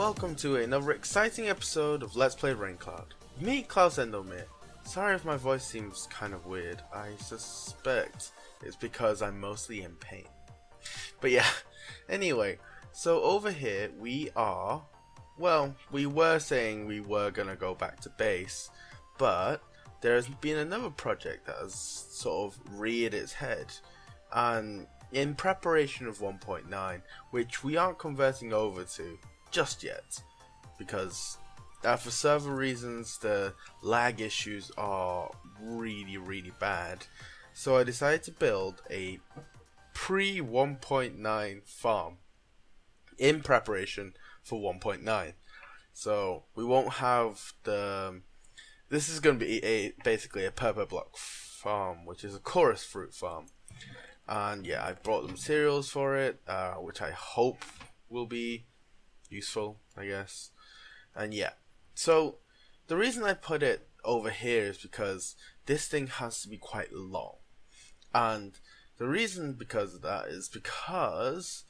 welcome to another exciting episode of Let's Play Raincloud. Me, Klaus Endomere. Sorry if my voice seems kind of weird. I suspect it's because I'm mostly in pain. But yeah, anyway, so over here we are, well, we were saying we were gonna go back to base, but there's been another project that has sort of reared its head, and in preparation of 1.9, which we aren't converting over to just yet, because for server reasons the lag issues are really bad. So I decided to build a pre 1.9 farm in preparation for 1.9. So we won't have the, this is going to be basically a purple block farm, which is a chorus fruit farm. And yeah, I brought them cereals for it, which I hope will be useful, I guess. And yeah, so the reason I put it over here is because this thing has to be quite long. And the reason because of that is because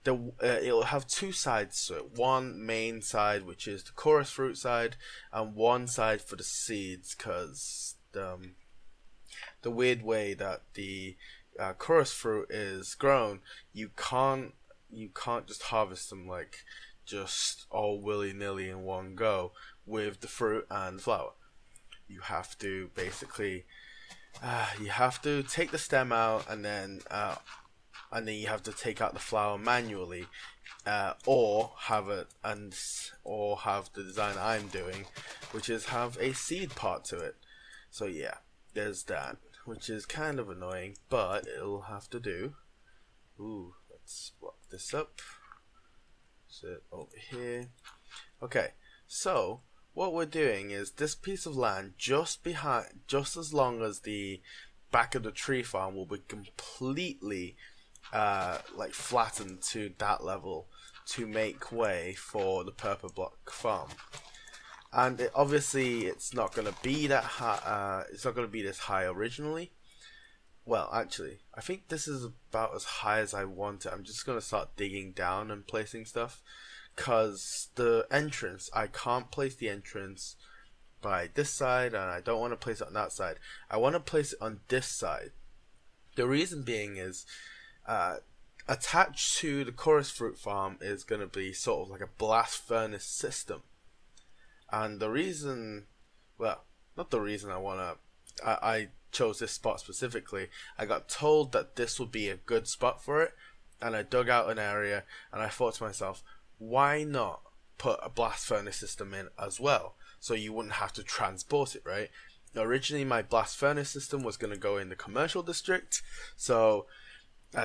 it'll have two sides to it. One main side, which is the chorus fruit side, and one side for the seeds, because the weird way that the chorus fruit is grown, you can't just harvest them like just all willy-nilly in one go with the fruit and flower. You have to basically you have to take the stem out, and then you have to take out the flower manually, or have the design I'm doing, which is have a seed part to it. So yeah, there's that, which is kind of annoying, but it'll have to do. Ooh, let's block this up. Sit over here. Okay, so what we're doing is this piece of land just as long as the back of the tree farm will be completely like flattened to that level to make way for the purple block farm. And obviously it's not going to be that high, it's not going to be this high originally. Well, actually, I think this is about as high as I want it. I'm just going to start digging down and placing stuff, because the entrance, I can't place the entrance by this side, and I don't want to place it on that side. I want to place it on this side. The reason being is attached to the chorus fruit farm is going to be sort of like a blast furnace system. And the reason, well, not the reason I chose this spot specifically, I got told that this would be a good spot for it, and I dug out an area, and I thought to myself, why not put a blast furnace system in as well, so you wouldn't have to transport it, right? Originally my blast furnace system was going to go in the commercial district, so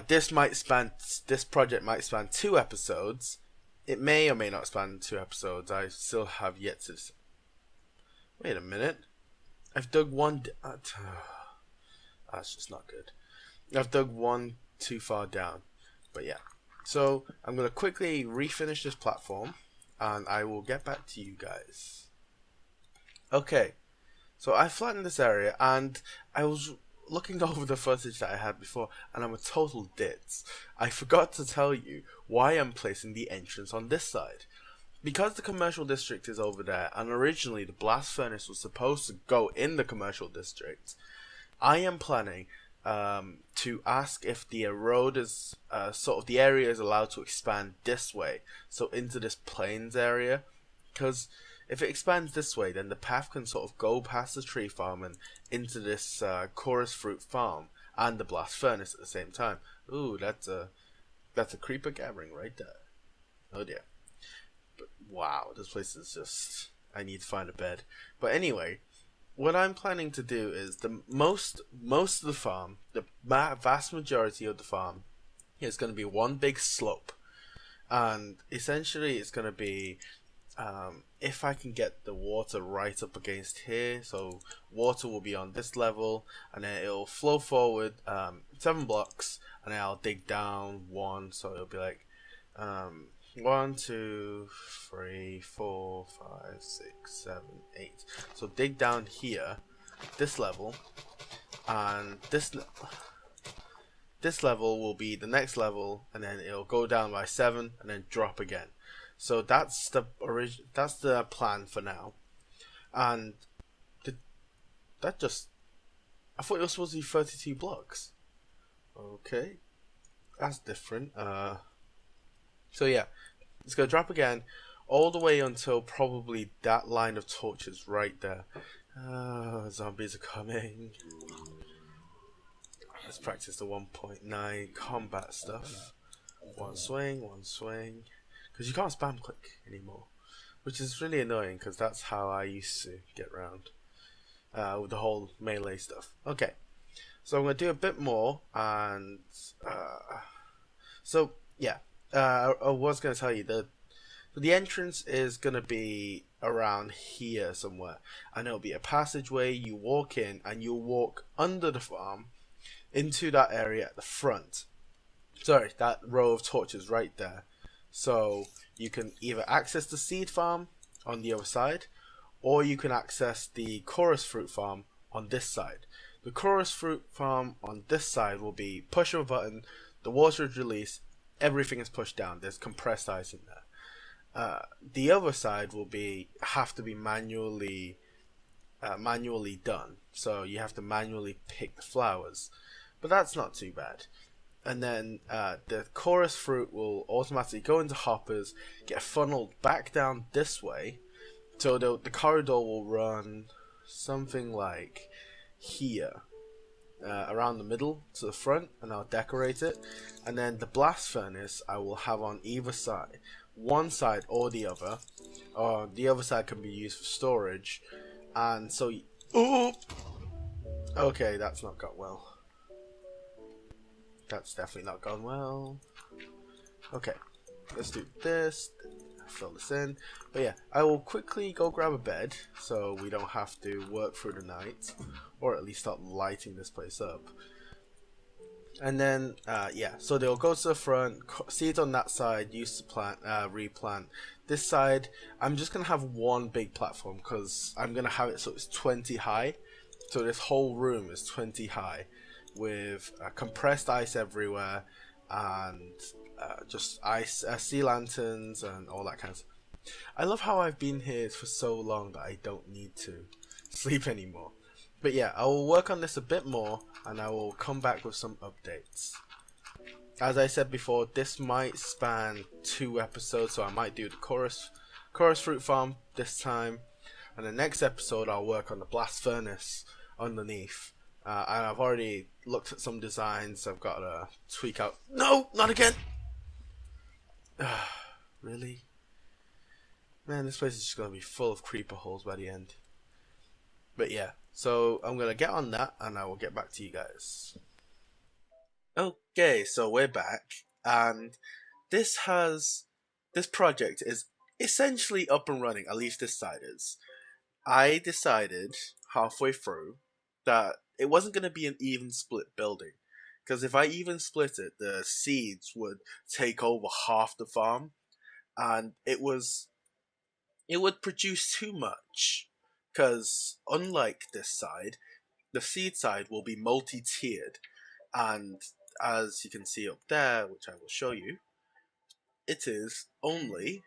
this project might span 2 episodes. It may or may not span 2 episodes. I still have yet to. Wait a minute. I've dug one. That's just not good. I've dug one too far down. But yeah. So I'm going to quickly refinish this platform, and I will get back to you guys. Okay. So I flattened this area, and I was looking over the footage that I had before, and I'm a total ditz. I forgot to tell you why I'm placing the entrance on this side. Because the commercial district is over there, and originally the blast furnace was supposed to go in the commercial district, I am planning to ask if the road is sort of the area is allowed to expand this way, so into this plains area, because if it expands this way, then the path can sort of go past the tree farm and into this chorus fruit farm and the blast furnace at the same time. Ooh, that's a creeper gathering right there. Oh dear. But wow, this place is just, I need to find a bed. But anyway, what I'm planning to do is the most of the farm, the vast majority of the farm, is going to be one big slope, and essentially it's going to be if I can get the water right up against here, so water will be on this level, and then it'll flow forward 7 blocks, and then I'll dig down 1, so it'll be like 1, 2, 3, 4, 5, 6, 7, 8. So dig down here, this level, and this level will be the next level, and then it'll go down by 7 and then drop again. So that's that's the plan for now. And did that just? I thought it was supposed to be 32 blocks. Okay, that's different. So yeah, it's gonna drop again, all the way until probably that line of torches right there. Zombies are coming. Let's practice the 1.9 combat stuff. One swing, because you can't spam click anymore, which is really annoying because that's how I used to get around with the whole melee stuff. Okay, so I'm gonna do a bit more, and so yeah, I was gonna tell you that the entrance is gonna be around here somewhere, and it'll be a passageway. You walk in, and you'll walk under the farm into that area at the front. Sorry, that row of torches right there. So you can either access the seed farm on the other side, or you can access the chorus fruit farm on this side. The chorus fruit farm on this side will be push of a button, the water is released, everything is pushed down. There's compressed ice in there. The other side will have to be manually done. So you have to manually pick the flowers, but that's not too bad. And then the chorus fruit will automatically go into hoppers, get funneled back down this way. So the corridor will run something like here, around the middle to the front, and I'll decorate it. And then the blast furnace I will have on either side, one side or the other. The other side can be used for storage. And so, okay, that's not gone well. That's definitely not gone well. Okay, let's do this. Fill this in. But yeah, I will quickly go grab a bed so we don't have to work through the night, or at least start lighting this place up. And then yeah, so they'll go to the front, seeds on that side, use to plant, replant. This side, I'm just gonna have one big platform because I'm gonna have it so it's 20 high. So this whole room is 20 high, with compressed ice everywhere, and just ice, sea lanterns, and all that kind of stuff. I love how I've been here for so long that I don't need to sleep anymore. But yeah, I will work on this a bit more, and I will come back with some updates. As I said before, this might span 2 episodes, so I might do the chorus fruit farm this time, and the next episode I'll work on the blast furnace underneath. And I've already looked at some designs. I've got to tweak out. No, not again. Really? Man, this place is just going to be full of creeper holes by the end. But yeah, so I'm going to get on that, and I will get back to you guys. Okay, so we're back, and this project is essentially up and running. At least this side is. I decided halfway through that it wasn't going to be an even split building, because if I even split it, the seeds would take over half the farm, and it would produce too much, because unlike this side, the seed side will be multi-tiered, and as you can see up there, which I will show you, it is only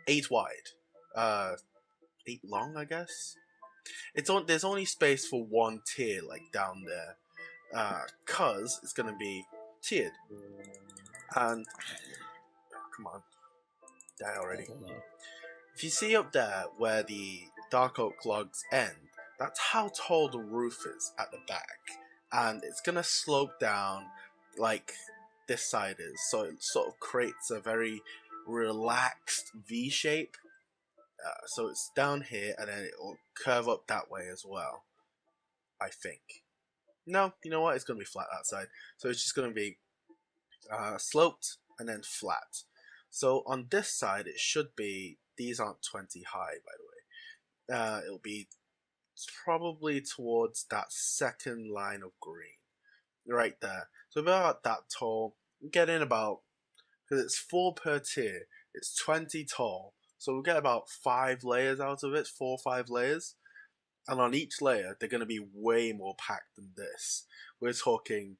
8 wide, 8 long, I guess. There's only space for one tier, like down there, cause it's gonna be tiered. And come on, die already. If you see up there where the dark oak logs end, that's how tall the roof is at the back, and it's gonna slope down like this side is, so it sort of creates a very relaxed V shape. So it's down here, and then it will curve up that way as well, I think. No, you know what? It's going to be flat outside. So it's just going to be sloped and then flat. So on this side, it should be, these aren't 20 high, by the way. It'll be probably towards that second line of green. Right there. So about that tall. Get in about, because it's 4 per tier, it's 20 tall. So we'll get about 5 layers out of it, 4 or 5 layers. And on each layer, they're going to be way more packed than this. We're talking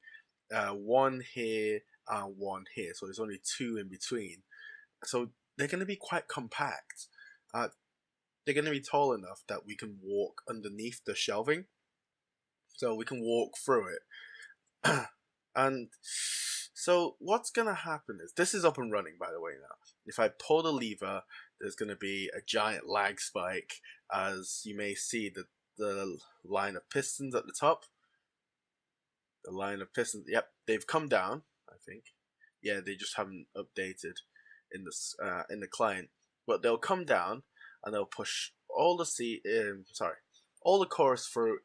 1 here and 1 here. So there's only 2 in between. So they're going to be quite compact. They're going to be tall enough that we can walk underneath the shelving, so we can walk through it. And so what's going to happen is, this is up and running, by the way, now. If I pull the lever, there's going to be a giant lag spike, as you may see the line of pistons at the top. The line of pistons, yep, they've come down, I think. Yeah, they just haven't updated in the client, but they'll come down and they'll push all the chorus through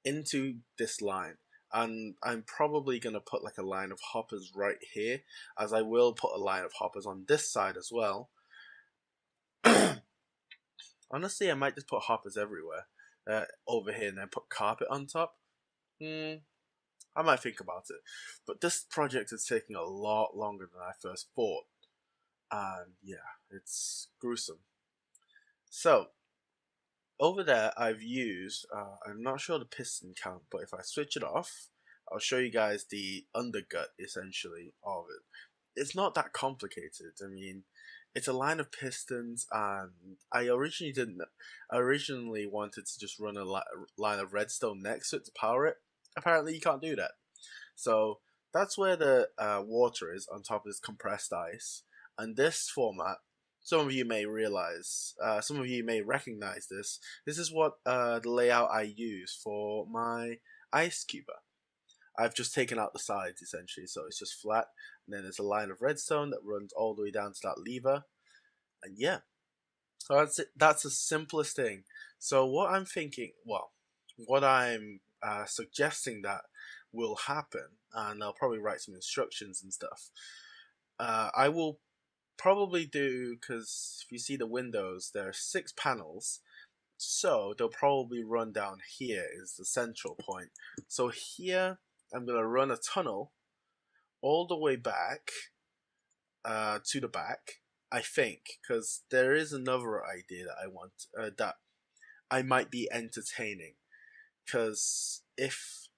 into this line. And I'm probably gonna put like a line of hoppers right here, as I will put a line of hoppers on this side as well. Honestly, I might just put hoppers everywhere over here and then put carpet on top. I might think about it, but this project is taking a lot longer than I first thought, and yeah, it's gruesome. So over there, I've used, I'm not sure the piston count, but if I switch it off, I'll show you guys the undergut, essentially, of it. It's not that complicated. I mean, it's a line of pistons, and I originally wanted to just run a line of redstone next to it to power it. Apparently, you can't do that. So that's where the water is, on top of this compressed ice. And this format, some of you may realize, some of you may recognize this. This is what the layout I use for my ice cuber. I've just taken out the sides, essentially, so it's just flat, and then there's a line of redstone that runs all the way down to that lever, and yeah, so that's it. That's the simplest thing. So what I'm thinking, well, what I'm suggesting that will happen, and I'll probably write some instructions and stuff. I will probably do, because if you see the windows, there are 6 panels, so they'll probably run down here is the central point. So here I'm gonna run a tunnel all the way back to the back, I think, because there is another idea that I want that I might be entertaining. Because if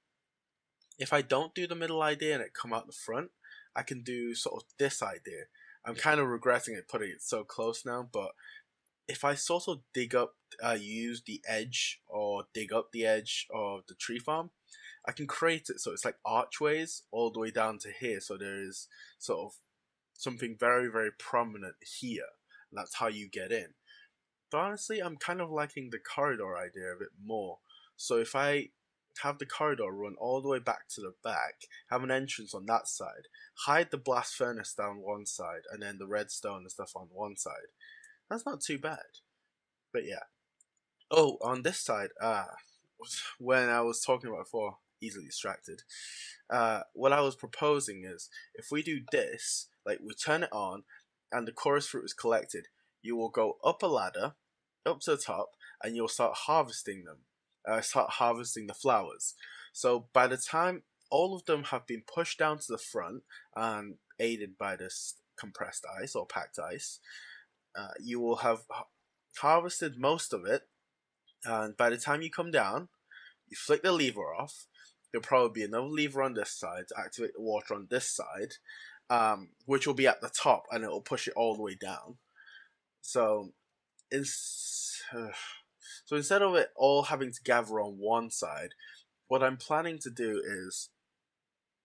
I don't do the middle idea and it come out the front, I can do sort of this idea. I'm kind of regretting it putting it so close now, but if I sort of use the edge, or dig up the edge of the tree farm, I can create it so it's like archways all the way down to here, so there is sort of something very, very prominent here, and that's how you get in. But honestly, I'm kind of liking the corridor idea a bit more. So if I have the corridor run all the way back to the back, have an entrance on that side, hide the blast furnace down one side, and then the redstone and stuff on one side, that's not too bad. But yeah. Oh, on this side, when I was talking about before, easily distracted. What I was proposing is, if we do this, like we turn it on, and the chorus fruit is collected, you will go up a ladder, up to the top, and you'll start harvesting them. Start harvesting the flowers. So by the time all of them have been pushed down to the front and aided by this compressed ice or packed ice, you will have harvested most of it, and by the time you come down, you flick the lever off. There'll probably be another lever on this side to activate the water on this side, which will be at the top, and it will push it all the way down. So, so instead of it all having to gather on one side, what I'm planning to do is,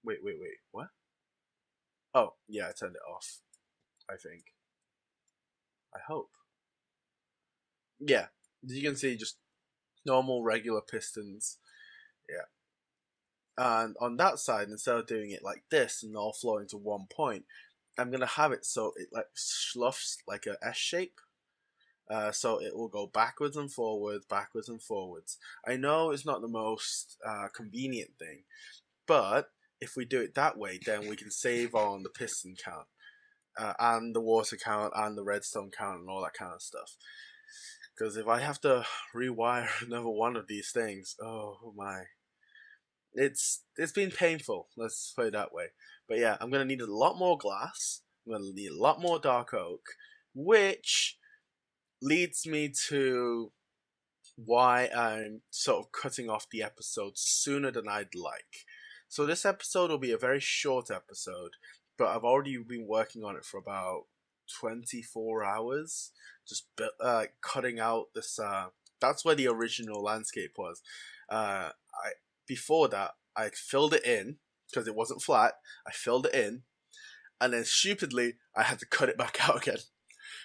wait, what? Oh, yeah, I turned it off, I think. I hope. Yeah, as you can see, just normal regular pistons. Yeah. And on that side, instead of doing it like this and all flowing to one point, I'm gonna have it so it like sloughs like a S shape. So it will go backwards and forwards, backwards and forwards. I know it's not the most convenient thing, but if we do it that way, then we can save on the piston count, and the water count, and the redstone count, and all that kind of stuff. Because if I have to rewire another one of these things, oh my, it's been painful. Let's put it that way. But yeah, I'm gonna need a lot more glass. I'm gonna need a lot more dark oak, which leads me to why I'm sort of cutting off the episode sooner than I'd like. So this episode will be a very short episode, but I've already been working on it for about 24 hours just cutting out this. That's where the original landscape was. I Before that, I filled it in because it wasn't flat. I filled it in, and then stupidly I had to cut it back out again.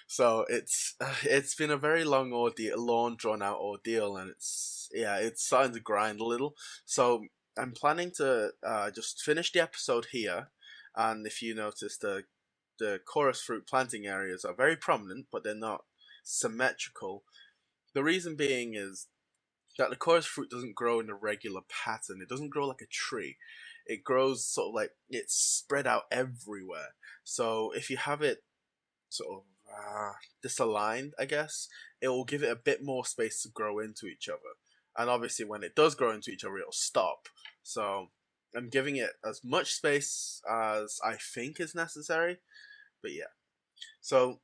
So it's been a very long ordeal, long drawn out ordeal, and it's starting to grind a little. So I'm planning to just finish the episode here, and if you notice, the chorus fruit planting areas are very prominent, but they're not symmetrical. The reason being is that the chorus fruit doesn't grow in a regular pattern. It doesn't grow like a tree. It grows sort of like it's spread out everywhere. So if you have it sort of disaligned, I guess, it will give it a bit more space to grow into each other. And obviously when it does grow into each other, it'll stop. So I'm giving it as much space as I think is necessary. But yeah. So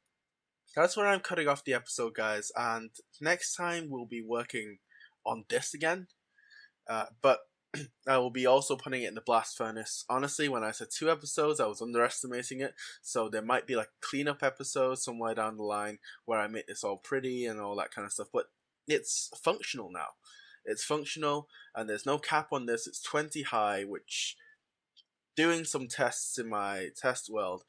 that's where I'm cutting off the episode, guys. And next time we'll be working on this again. But I will be also putting it in the blast furnace. Honestly, when I said 2 episodes, I was underestimating it. So there might be like cleanup episodes somewhere down the line where I make this all pretty and all that kind of stuff. But it's functional now. It's functional, and there's no cap on this. It's 20 high, which, doing some tests in my test world,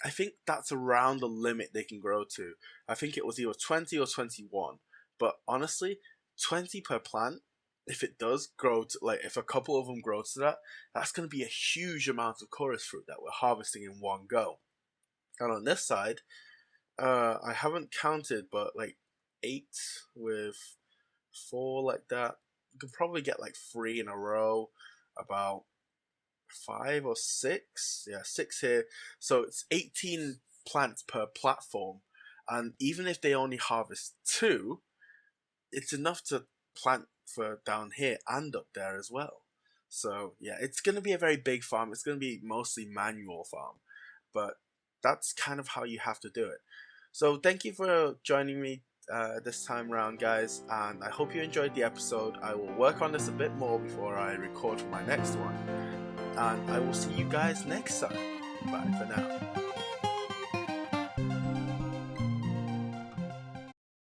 I think that's around the limit they can grow to. I think it was either 20 or 21. But honestly, 20 per plant, if it does grow to, like, if a couple of them grow to that, that's going to be a huge amount of chorus fruit that we're harvesting in one go. And on this side, I haven't counted, but like 8 with 4 like that. You can probably get like 3 in a row, about 5 or 6. Yeah, 6 here. So it's 18 plants per platform. And even if they only harvest 2, it's enough to plant for down here and up there as well. So yeah, it's going to be a very big farm. It's going to be mostly manual farm, but that's kind of how you have to do it. So thank you for joining me this time around, guys, and I hope you enjoyed the episode. I will work on this a bit more before I record for my next one, and I will see you guys next time. Bye for now.